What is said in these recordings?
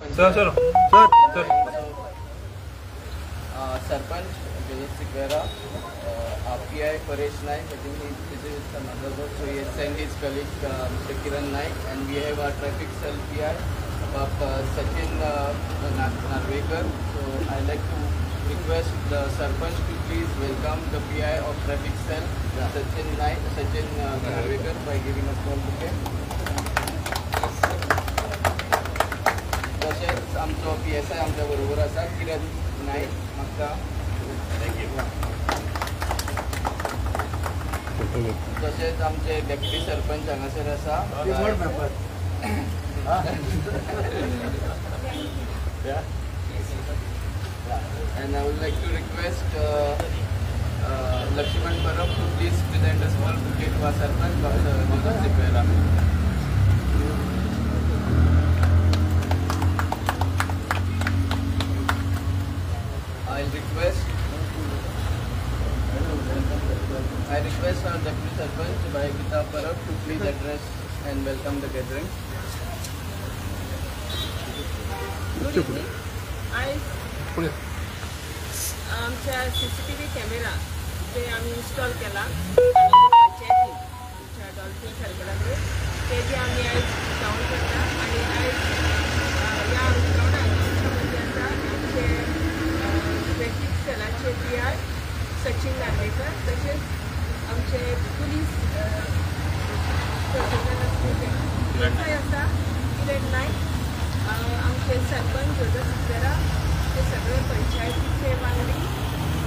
Sir sarpanch Joseph Sikera, PI Paresh Naik. I think this is another work. So he has sent his colleague Mr. Kiran Naik, and we have our traffic cell PI Sachin Narvekar. So I like to request the Sarpanch to please welcome the PI of traffic cell Sachin Narvekar by giving a small bouquet. तसेच आमचो PSI आमच्या बरोबर आसा किरण नाईक म्हाका तसेच आमचे deputy sarpanch हांगासर आसा and I would like to request Lakshman Parab to please present a small bouquet to our Sarpanch Dr. Joseph Sikera. I request our Deputy Sarpanch by Gita Parab to please address and welcome the gathering. Good evening. आमच्या CCTV camera जे आम्ही install केला पंचायतीन dolphin सर्कलाचेर ते जे आम्ही आयज count करता आणि आयज ह्या ग्राउंडार म्हणजे आसा आमचे ट्रॅफिक सेलाचे PI सचिन नार्वेकर तसेच आमचे पुलीस आसा किरण नाईक आमचे सरपंच जोसेफ सिक्वेरा ते सगळे पंचायतीचे वांगडी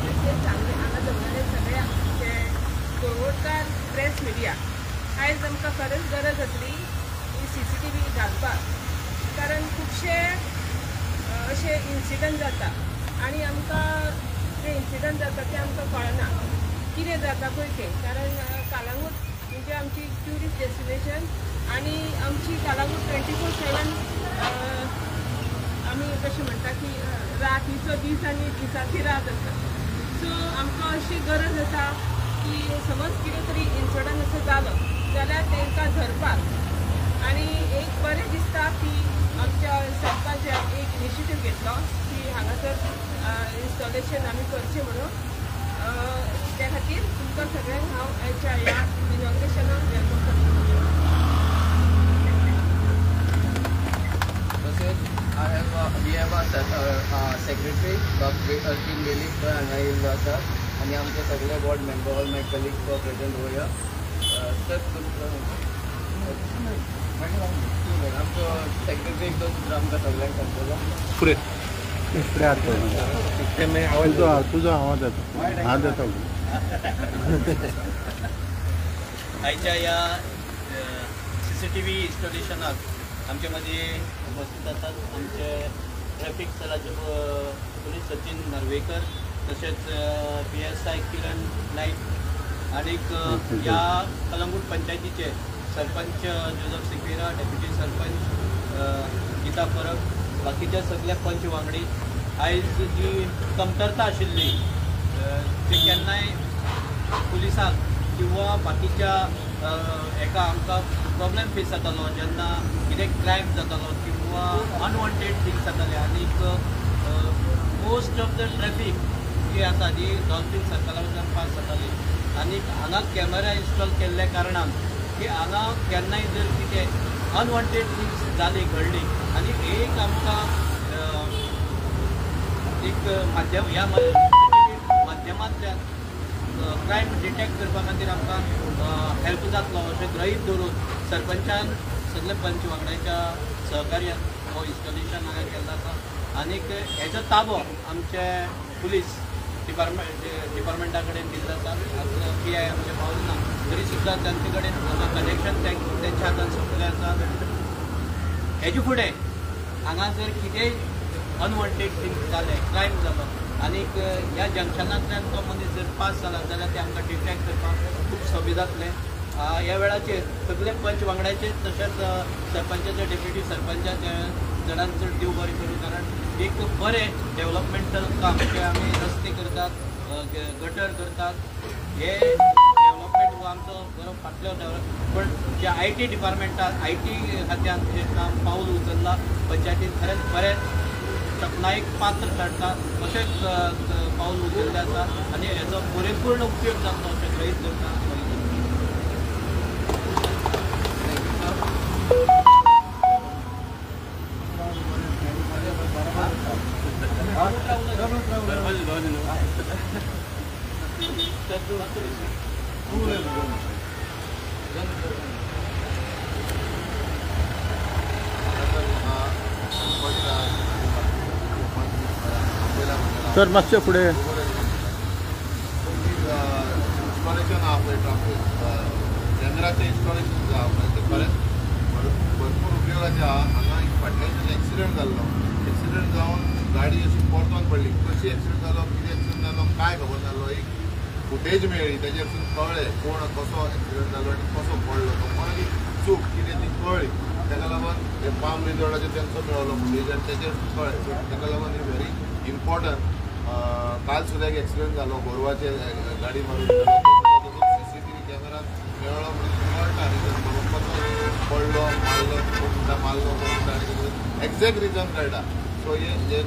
तशेंच हांगा जमलेले सगळे आमचे पळोवणकार प्रेस मिडिया आयज आमकां खरेंच गरज आसली ही CCTV घालपाक कारण खुबशे अशे इन्सिडंट जाता आनी आमकां जे इन्सिडंट जाता ते आमकां कळना कितें जाता पळय तें कारण कालांगूट म्हणजे आमची ट्युरिस्ट डेस्टिनेशन आनी आमची कालांगूट 24/7 आमी कशें म्हणटा की रातीचो दीस आनी दिसाची रात आसा सो आमकां अशी गरज आसा की समज कितें तरी इन्सिडंट असो जालो जाल्यार तांकां धरपाक आनी एक बरें दिसता की आमच्या सरपंचान एक इनिशिएटीव घेतलो की हांगासर इन्स्टॉलेशन आमी करचें म्हणून त्या खातीर तुमकां सगळ्यांक हांव ह्या इनॉग्रेशनाक वेलकम करता. तसेच we have a secretary Dr. Arjun Velik हांगा येयल्लो आसा आनी आमचे सगळे board member all my colleagues for present over sir आमचो सेक्रेटरी एक दोन सुद्दां आमकां सगळ्यांक सांगतलो फुडें तुझा आवाज येतो आयच्या या CCTV इन्स्टॉलेशनाक आमचे मदीं उपस्थित आसात आमचे ट्रॅफिक सेलाचे पुलीस सचिन नार्वेकर तसेच PSI किरण नाईक आनीक ह्या कलंगूट पंचायतीचे सरपंच जोसेफ सिक्वेरा डेप्युटी सरपंच गीता परब बाकीच्या सगळ्या पंच वांगडी आयज जी कमतरता आशिल्ली जे केन्नाय पुलिसाक किंवा बाकीच्या एका आमकां प्रॉब्लेम फेस जातालो जेन्ना कितें क्रायम जातालो किंवा अनवॉन्टेड थिंग्स जाताले आनीक मोस्ट ऑफ द ट्रॅफिक जी आसा ती डॉल्फिन सर्कला वयल्यान पास जाताली आनीक हांगा कॅमेरा इन्स्टॉल केल्ल्या कारणान की हांगा केन्नाय जर कितें अनवॉन्टेड थिंग्स जाली घडली आनी एक आमकां एक माध्यम ह्या माध्यमांतल्यान क्रायम डिटेक्ट करपा खातीर आमकां हेल्प जातलो अशें गृहीत धरून सरपंचान सगळे पंच वांगड्याच्या सहकार्यान हो इन्स्टॉलेशन हांगा केल्लो आसा आनीक हेजो ताबो आमचे पुलीस डिपार्टमेंटा कडेन दिल्लो आसा PI आमचे पावले ना तरी सुद्दां तांचे कडेन कनेक्शन तेंच्या हातान सोंपलें आसा हेजे फुडें हांगा जर कितेंय अनवॉन्टेड थिंग्स जाले क्रायम जालो आनीक ह्या जंक्शनांतल्यान तो मनीस जर पास जाला जाल्यार ते आमकां डिटेक्ट करपाक खूब सोंपें जातलें ह्या वेळाचेर सगळे पंच वांगड्याचे तशेंच सरपंचाचे डेप्युटी सरपंचाचे जणांक चड देव बरें करूं कारण एक बरें डेव्हलपमेंटल काम जे आमी रस्ते करतात गटर करतात हे डेव्हलपमेंट आमचो बरो फाटलो डेव्हलप पण जे IT डिपार्टमेंटान IT खात्यान जे काम पाऊल उचलला पंचायतीन खरेंच बरें तकनाईक पात्र ठरता अशेंच पाऊल उचललें आसा आनी हेजो पुरेपूर्ण उपयोग जाता अशें गृहीत करता. सर मागच्या पुढे इन्स्टॉलेशन आहा पळय ट्राफीक कॅमेराचें इन्स्टॉलेशन आहा पळय तें खरेंच भरपूर उपयोगाचें आहा. हांगा एक फाटल्या दिसांनी एक्सिडंट जाल्लो. एक्सिडंट जावन गाडी अशी परतून पडली. कशी एक्सिडंट जालो कितें एक्सिडंट जालो कांय खबर नासलो. एक फुटेज मेळ्ळी तेजेरसून कळ्ळें कोण कसो एक्सिडंट जालो आनी कसो पडलो तो कोणाची चूक कितें ती कळ्ळी. ताका लागून हे पाम रिजॉर्टाचेर तेंचो मेळलो फुटेज आनी तेजेर कळ्ळें. ताका लागून ही व्हेरी इम्पॉर्टंट. काल सुद्धा एक एक्सिडंट झालो गोरवाचे गाडी मारून CCTV कॅमेरात मेळ्ळो म्हणजे कळटा रिजन कसो पडलो मारलो कोण मारलो कोण एक्झॅक्ट रिजन कळटा. सो हे जे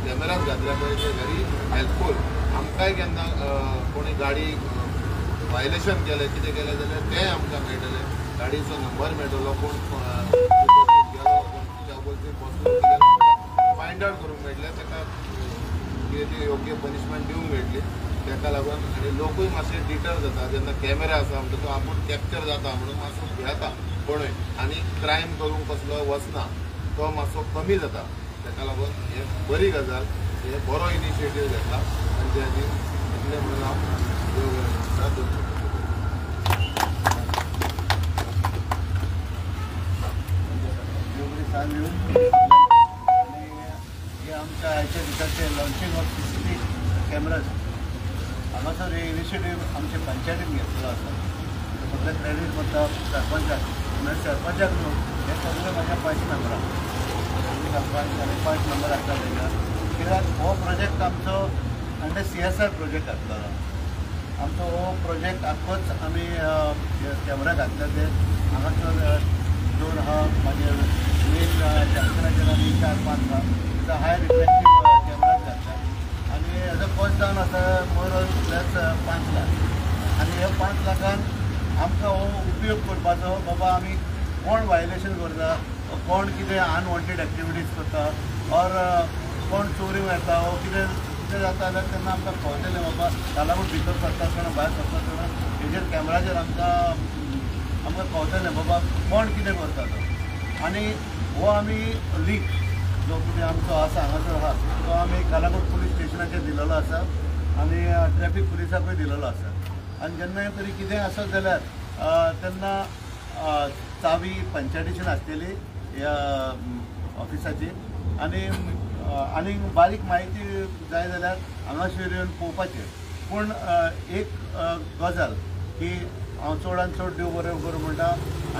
कॅमेरात घातल्या पळय ते व्हेरी हेल्पफूल. आमकांय केन्ना कोणी गाडी वायलेशन केलें कितें केलें जाल्यार तें आमकां मेळटलें. गाडीचो नंबर मेळटलो कोण गेलो कोण तुज्या ऑपोजीट बसलो फायंड आउट करूंक मेळटलें. ताका कितें ती योग्य पनिशमेंट दिवंक मेळटली. ताका लागून आनी लोकूय मातशे डिटर जाता जेन्ना कॅमेरा आसा म्हणटा तो आपूण कॅप्चर जाता म्हणून मातसो भियेता कोणूय आनी क्रायम करूंक कसलो वचना तो मातसो कमी जाता. ताका लागून हे बरी गजाल. हे बरो इनिशिएटीव घेतला आनी ते खातीर इतलें म्हणून हांव देव दवरता. आमच्या हाच्या दिसाचे लॉन्चिंग ऑफ CCTV कॅमेराज हांगासर हे इनिशिएटीव आमच्या पंचायतीन घेतलेलो आसा. सगळें क्रेडीट करता सरपंचाक म्हणजे सरपंचाक न्हू हे सगळे म्हाज्या 5 मेंबराक 5 मेंबर आसा तेका. कित्याक हो प्रोजेक्ट आमचो अंडर CSR प्रोजेक्ट घातलेलो. आमचो हो प्रोजेक्ट आख्खोच आमी कॅमेरा घातले ते हांगासर 2 आहा मागीर मेन जंक्शनाचेर आनी 4-5 आहा. हाय रिफ्लेक्टीव कॅमेराज घातला आनी हेजो कॉस्ट जावन आसा मोर ऑर लेस 5 लाख. आनी हे 5 लाखान आमकां हो उपयोग करपाचो. बाबा आमी कोण वायलेशन करता कोण कितें अनवॉन्टेड एक्टिविटीज करता ऑर कोण चोरी येता वो कितें जाता जाल्यार तेन्ना आमकां कळटलें बाबा लागून भितर सरता आसतना भायर सरता आसतना हेजेर कॅमेराचेर आमकां कळटलें बाबा कोण कितें करता तो. आनी हो आमी लीक जो कितें आमचो आसा हांगासर आहा तो आमी कालाकोट पुलीस स्टेशनाचेर दिलेलो आसा आनी ट्रॅफीक पुलिसाकूय दिलेलो आसा. आनी जेन्ना तरी कितें आसत जाल्यार तेन्ना चावी पंचायतीच्यान आसतली ह्या ऑफिसाची आनी बारीक म्हायती जाय जाल्यार हांगासर येवन पळोवपाचें. पूण एक गजाल की हांव चडांत चड देव बरें करूं म्हणटा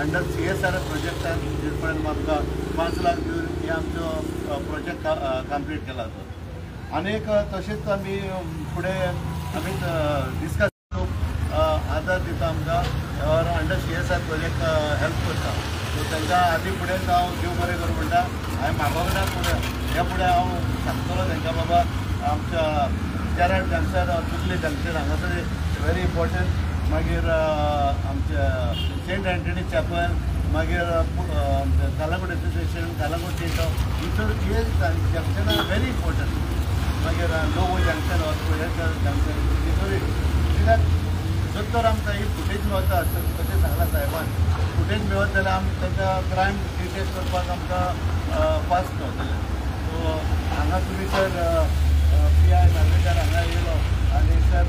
अंडर CSR प्रोजेक्टान जे पर्यंत आमकां 5 लाख दिवन हे आमचो प्रोजेक्ट कंप्लीट केला तो. आनीक तशेंच आमी फुडें आमी डिस्कस आदार दिता आमकां और अंडर CSR प्रोजेक्ट हेल्प करता. सो तांकां आदी फुडें हांव देव बरें करूं म्हणटा. हांवें म्हाका फुडें ह्या फुडें हांव सांगतलो तांकां बाबा आमच्या केरळ जंक्शन चुकली जंक्शन हांगासर व्हेरी इम्पॉर्टंट. मागीर आमच्या सेंट एंटनी चॅपल मागीर कालाकोट एसोसिएशन कालाकोट टेंट भितर हे जंक्शनां व्हेरी इम्पॉर्टंट. मागीर लोवो जंक्शन जंक्शन भितर कित्याक जर तर आमकां ही फुटेज मेळता तशें सांगला साहेबान फुटेज मेळत जाल्यार आमी तांकां क्रायम डिटेक्ट करपाक आमकां फास्ट मेळटलें. सो हांगा तुमी सर PI नार्वेकर हांगा येयलो आनी सर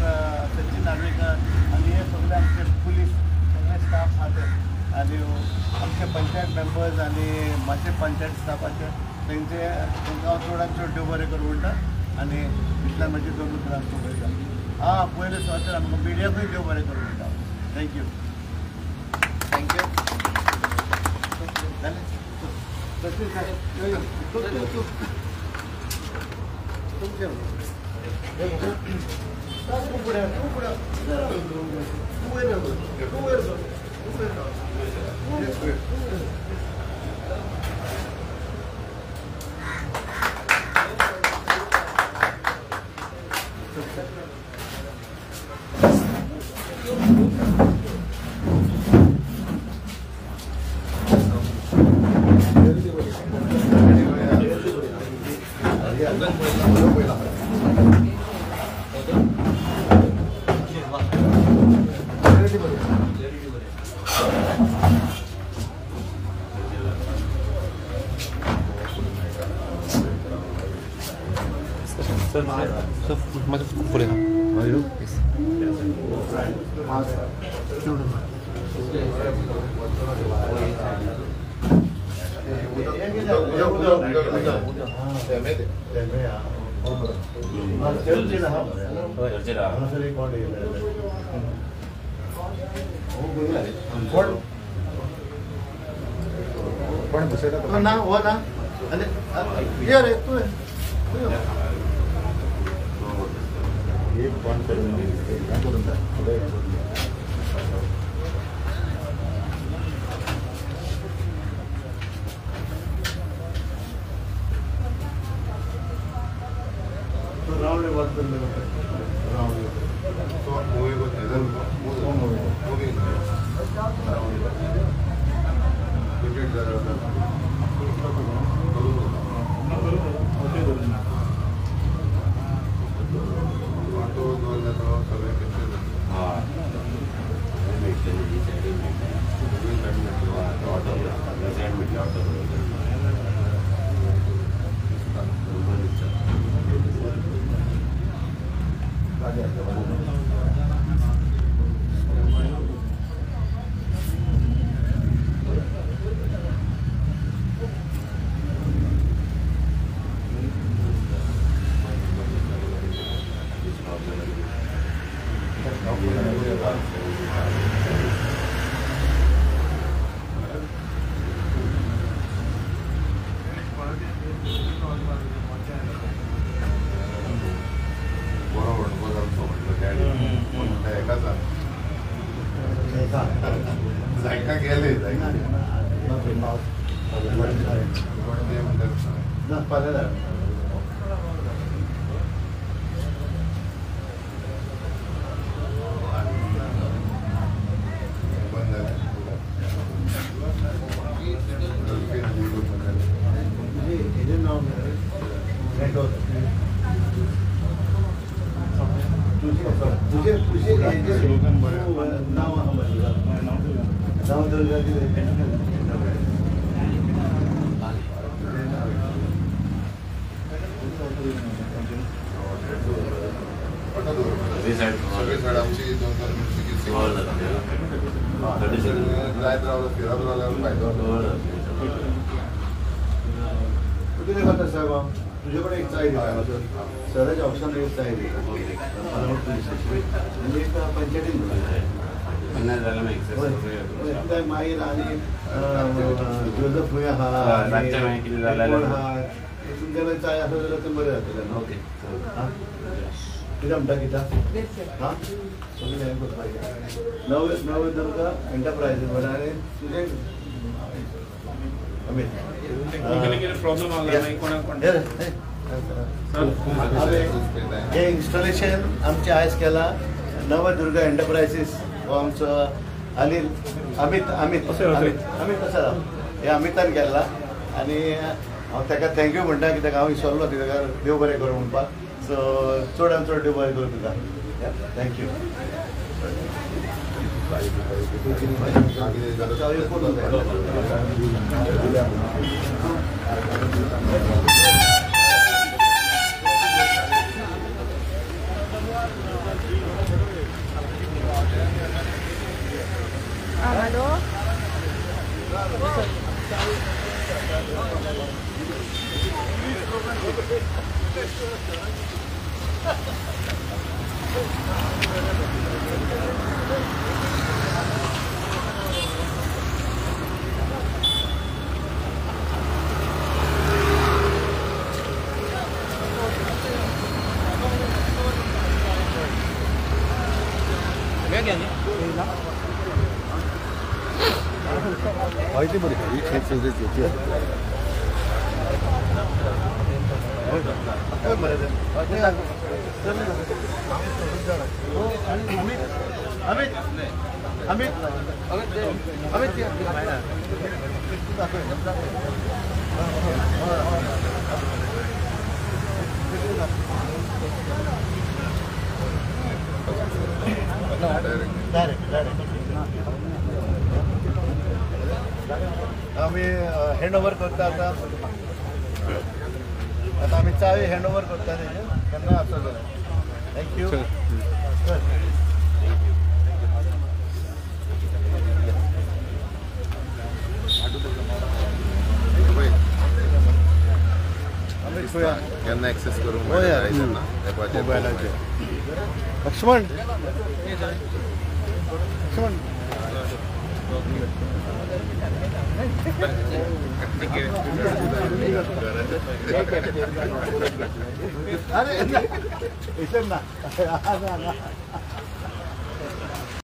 सचिन नार्वेकर आनी हे सगळे आमचे पुलीस सगळे स्टाफ आहा आनी आमचे पंचायत मेंबर्स आनी मातशे पंचायत स्टाफाचे तांकां हांव चडांत चड देव बरें करूं म्हणटा आनी इतल्यान म्हजी 2 उतरां सोंपयता. पयले सुवातेर आमकां मिडियाकूय देव बरें करूं म्हणटा. थँक्यू. तुमचें ना हो ना आणि ये रे तू राउंड बात कर ले राउंड तो मूवी को दे दो मूवी टिकट जरा ऑटो दोन जातो सगळे किती हां जायका गेले आमची 2 जायत राहिलं फिरत राहिल्यावर फायदा कुठे नाही करता साहेब तुझ्याकडे एक चाय आहे सराच्या ऑप्शन एक चाय म्हणजे एक पंचायतीत काय माहीर आणि जोझफ भुया हा तुमच्याकडे चाय असं झालं तर बरं राहतं ओके किती म्हणता किती हां नवदुर्गा एंटरप्राइजेस बरं आणि तुझे हे इन्स्टॉलेशन आमच्या आयज केला नवदुर्गा एंटरप्राइजेस हो आमचो अनिल अमित कसा हे अमितान केला आणि हांव ताका थँक्यू म्हणटा कित्याक हांव विसरलो ताका देव बरें करूं म्हणपाक सो चड आनी चड देव बरें करूं तुका थँक्यू हॅलो माहिती बरी का ही खेळ सगळीच होती आम्ही हँडओव्हर करता आता आम्ही चावी हँडओव्हर करता त्यांना असं थँक्यू त्यांना ऍक्सेस करून मोबाईलाचे लक्ष्मण लक्ष्मण अरे इथे ना